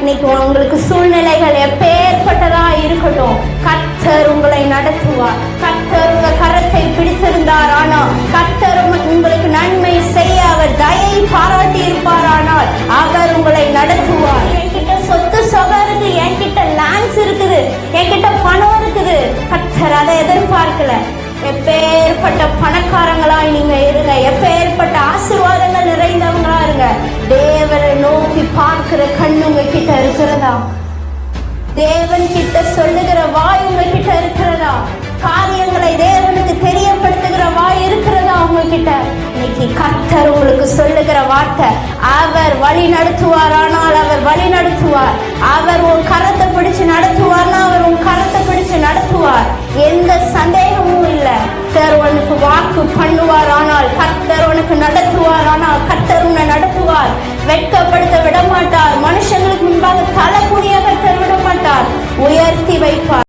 இன்னைக்கு உங்களுக்கு சூழ்நிலைகள் எப்பேற்பட்டதா இருக்கட்டும், கர்த்தர் உங்களை நடத்துவார். கர்த்தர் உங்க கரத்தை பிடித்திருந்தார், ஆனால் கர்த்தர் உங்களுக்கு நன்மை செய்ய அவர் தயை பாராட்டி இருப்பாரானால் அவர் உங்களை நடத்துவார். என்கிட்ட சொத்து சொகம் இருக்கு, என்கிட்ட லேண்ட்ஸ் இருக்குது, என்கிட்ட பணம் இருக்குது, கர்த்தர் அதை எதிர்பார்க்கல. எப்பேற்பட்ட பணக்காரங்களாய் நீங்க இருங்க, எப்பேற்பட்ட ஆசீர்வாதங்கள் நிறைந்தவங்களா இருங்க. தேவனை நோக்கி பார்க்கிற கண்ணு உங்க கிட்ட இருக்கிறதா? தேவன் கிட்ட சொல்லுகிற வாய் உங்க கிட்ட இருக்கிறதா? காரியங்களை தேவனுக்கு தெரியப்படுத்துகிற வாய் இருக்கிறதா உங்ககிட்ட? இன்னைக்கு கர்த்தர் உங்களுக்கு சொல்லுகிற வார்த்தை, அவர் வழி நடத்துவார், ஆனால் அவர் வழி நடத்துவார். அவர் உன் கரத்தை பிடிச்சு நடத்துவார்னா அவர் உன் கரத்தை பிடிச்சு நடத்துவார். எந்த சந்தேகமும் இல்லை. கர்த்தர் உனக்கு வாக்கு பண்ணுவார், ஆனால் கர்த்தர் உனக்கு நடத்துவார், ஆனால் கர்த்தர் உன்னை நடத்துவார். வெட்கப்படுத்த விட மாட்டார். மனுஷங்களுக்கு முன்பாக தலை குனிய கர்த்தர் விட மாட்டார், உயர்த்தி வைப்பார்.